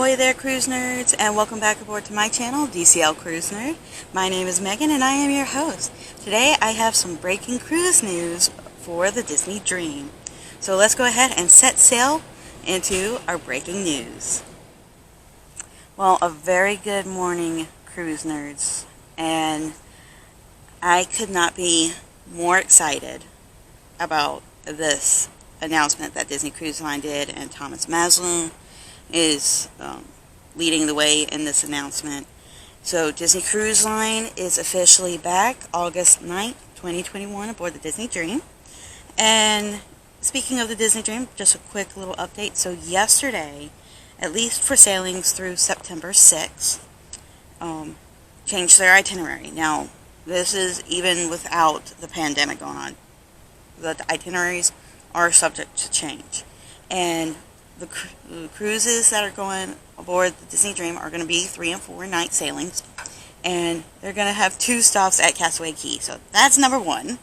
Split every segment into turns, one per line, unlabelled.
Ahoy there, cruise nerds, and welcome back aboard to my channel, Dclcruisenerd. My name is Megan, and I am your host. Today, I have some breaking cruise news for the Disney Dream. So let's go ahead and set sail into our breaking news. Well, a very good morning, cruise nerds, and I could not be more excited about this announcement that Disney Cruise Line did, and Thomas Mazloum is leading the way in this announcement. So Disney Cruise Line is officially back August 9th, 2021 aboard the Disney Dream. And speaking of the Disney Dream, just a quick little update. So yesterday, at least for sailings through September 6th, changed their itinerary. Now, this is even without the pandemic going on. The itineraries are subject to change. And the cruises that are going aboard the Disney Dream are going to be 3 and 4 night sailings, and they're going to have 2 stops at Castaway Cay. So that's number 1.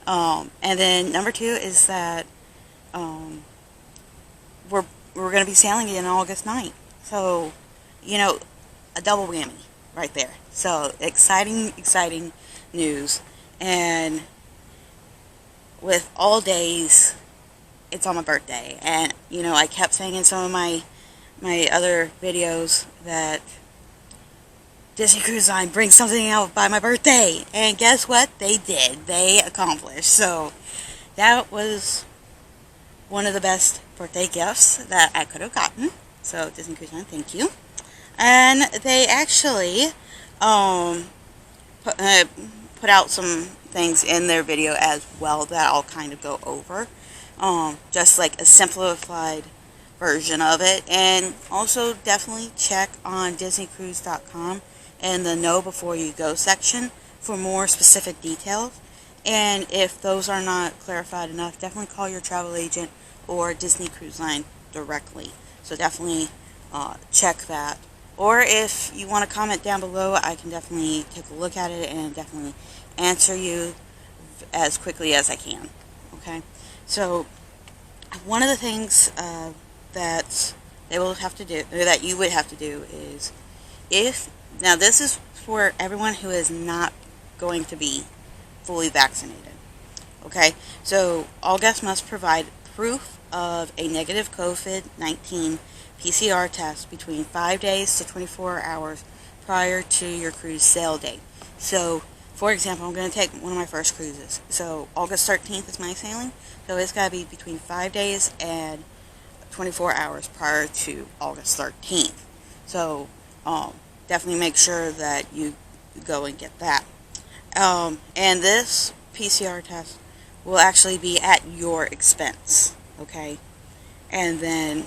And then number 2 is that we're going to be sailing in August 9th. So, you know, a double whammy right there. So exciting news. And with all days, it's on my birthday, and you know, I kept saying in some of my other videos that Disney Cruise Line brings something out by my birthday, and guess what? They did. They accomplished. So that was one of the best birthday gifts that I could have gotten. So Disney Cruise Line, thank you. And they actually put out some things in their video as well that I'll kind of go over. Just like a simplified version of it. And also definitely check on Disneycruise.com and the Know Before You Go section for more specific details. And if those are not clarified enough, definitely call your travel agent or Disney Cruise Line directly. So definitely check that. Or if you want to comment down below, I can definitely take a look at it and definitely answer you as quickly as I can. Okay? So, one of the things that they will have to do, or that you would have to do, is now this is for everyone who is not going to be fully vaccinated. Okay, so all guests must provide proof of a negative COVID-19 PCR test between 5 days to 24 hours prior to your cruise sail date. So, for example, I'm going to take one of my first cruises. So August 13th is my sailing. So it's got to be between 5 days and 24 hours prior to August 13th. So definitely make sure that you go and get that. And this PCR test will actually be at your expense. Okay? And then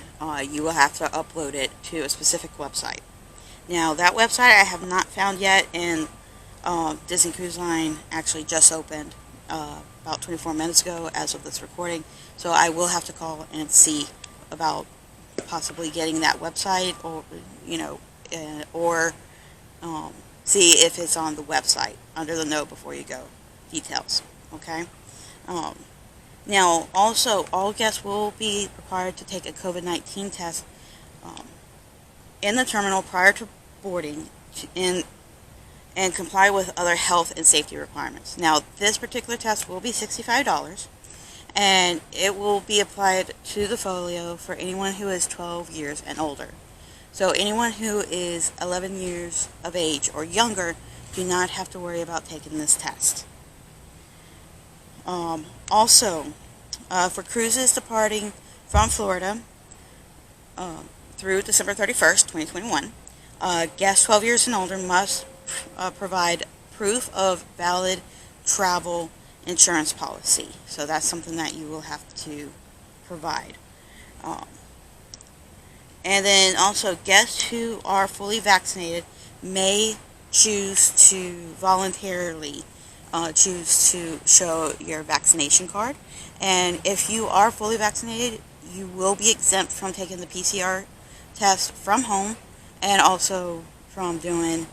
you will have to upload it to a specific website. Now, that website I have not found yet, and Disney Cruise Line actually just opened about 24 minutes ago as of this recording, so I will have to call and see about possibly getting that website, or you know, or see if it's on the website under the Know Before You Go details. Okay. Now, also, all guests will be required to take a COVID-19 test in the terminal prior to boarding, and comply with other health and safety requirements. Now, this particular test will be $65, and it will be applied to the folio for anyone who is 12 years and older. So anyone who is 11 years of age or younger do not have to worry about taking this test. Also, for cruises departing from Florida through December 31st, 2021, guests 12 years and older must provide proof of valid travel insurance policy. So that's something that you will have to provide. And then also, guests who are fully vaccinated may choose to voluntarily choose to show your vaccination card. And if you are fully vaccinated, you will be exempt from taking the PCR test from home, and also from doing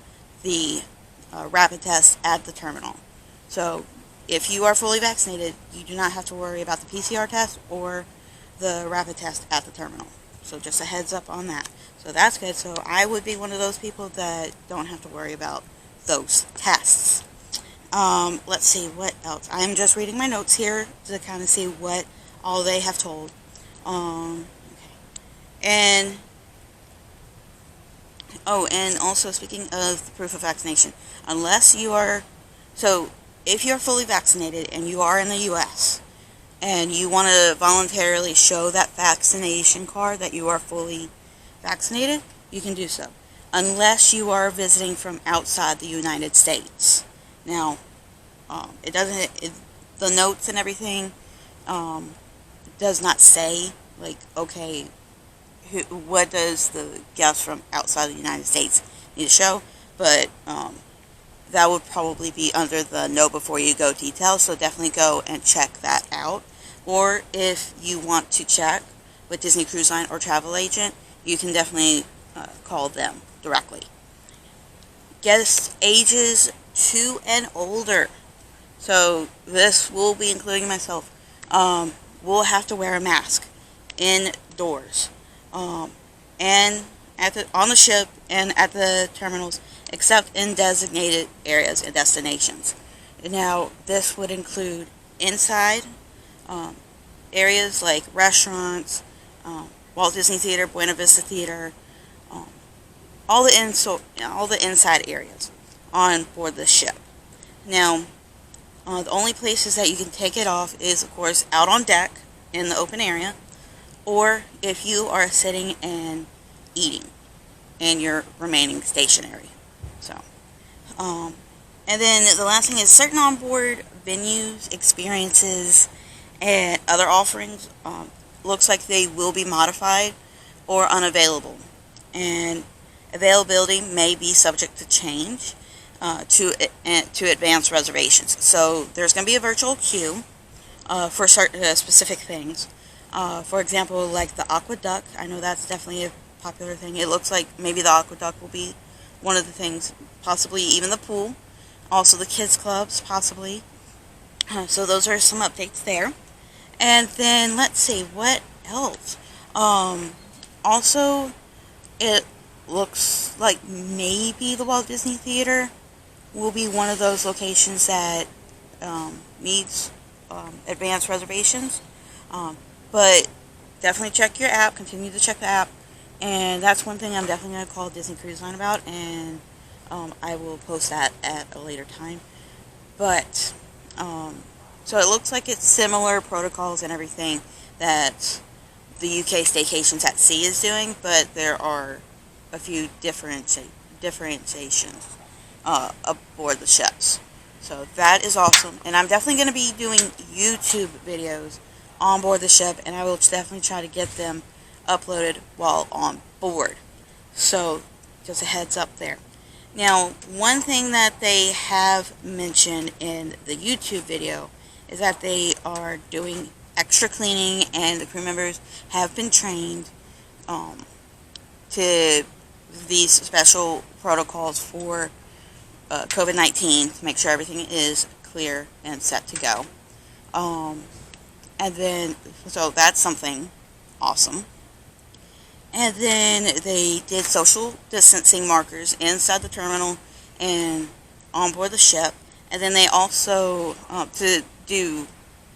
the rapid test at the terminal. So if you are fully vaccinated, you do not have to worry about the PCR test or the rapid test at the terminal. So just a heads up on that. So that's good. So I would be one of those people that don't have to worry about those tests. Let's see what else. I'm just reading my notes here to kind of see what all they have told. Okay. And and also speaking of the proof of vaccination, unless you are, so if you're fully vaccinated and you are in the U.S. and you want to voluntarily show that vaccination card that you are fully vaccinated, you can do so, unless you are visiting from outside the United States. Now, the notes and everything does not say, like, okay, what does the guest from outside the United States need to show, but that would probably be under the know before you go details, so definitely go and check that out. Or if you want to check with Disney Cruise Line or travel agent, you can definitely call them directly. Guest ages 2 and older, so this will be including myself, will have to wear a mask indoors, and on the ship and at the terminals, except in designated areas and destinations. Now, this would include inside areas like restaurants, Walt Disney Theater, Buena Vista Theater, all the inside areas on board the ship. Now, the only places that you can take it off is, of course, out on deck in the open area, or if you are sitting and eating and you're remaining stationary. So, and then the last thing is certain onboard venues, experiences, and other offerings looks like they will be modified or unavailable, and availability may be subject to change to advance reservations. So there's going to be a virtual queue for certain specific things. For example, like the aqueduct. I know that's definitely a popular thing. It looks like maybe the aqueduct will be one of the things, possibly even the pool. Also the kids clubs, possibly. So those are some updates there. And then let's see what else. Also, it looks like maybe the Walt Disney Theater will be one of those locations that needs advanced reservations. But definitely check your app. Continue to check the app. And that's one thing I'm definitely going to call Disney Cruise Line about. And I will post that at a later time. But, so it looks like it's similar protocols and everything that the UK Staycations at Sea is doing. But there are a few differentiations aboard the ships. So that is awesome. And I'm definitely going to be doing YouTube videos on board the ship, and I will definitely try to get them uploaded while on board. So just a heads up there. Now, one thing that they have mentioned in the YouTube video is that they are doing extra cleaning, and the crew members have been trained to these special protocols for COVID-19 to make sure everything is clear and set to go. And then, so that's something awesome. And then they did social distancing markers inside the terminal and on board the ship. And then they also, to do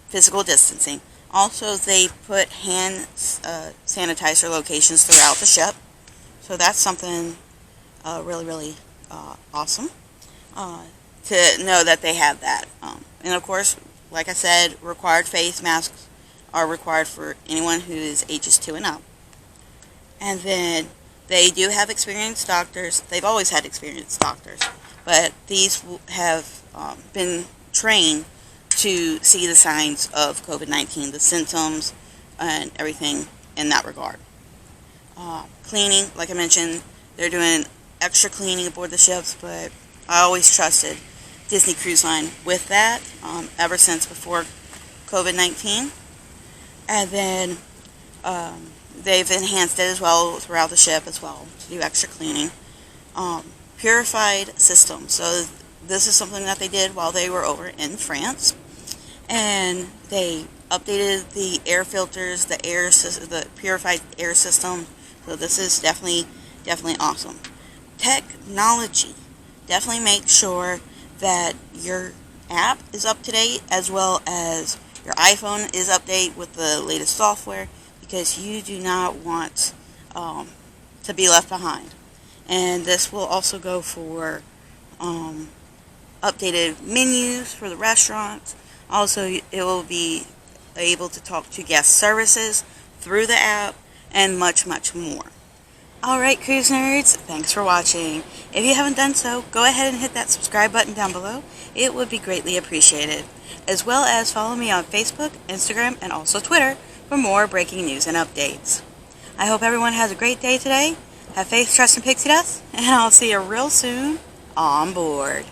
physical distancing, also they put hand sanitizer locations throughout the ship. So that's something really, really awesome to know that they have that. And of course, like I said, required face masks are required for anyone who is ages 2 and up. And then they do have experienced doctors. They've always had experienced doctors, but these have been trained to see the signs of COVID-19, the symptoms, and everything in that regard. Cleaning, like I mentioned, they're doing extra cleaning aboard the ships, but I always trusted Disney Cruise Line with that ever since before COVID-19. And then they've enhanced it as well throughout the ship as well to do extra cleaning. Purified systems. So this is something that they did while they were over in France. And they updated the air filters, the purified air system. So this is definitely awesome. Technology. Definitely make sure that your app is up to date, as well as your iPhone is updated with the latest software, because you do not want to be left behind. And this will also go for updated menus for the restaurants. Also, it will be able to talk to guest services through the app, and much more. Alright, cruise nerds, thanks for watching. If you haven't done so, go ahead and hit that subscribe button down below. It would be greatly appreciated. As well as follow me on Facebook, Instagram, and also Twitter for more breaking news and updates. I hope everyone has a great day today. Have faith, trust, and pixie dust, and I'll see you real soon on board.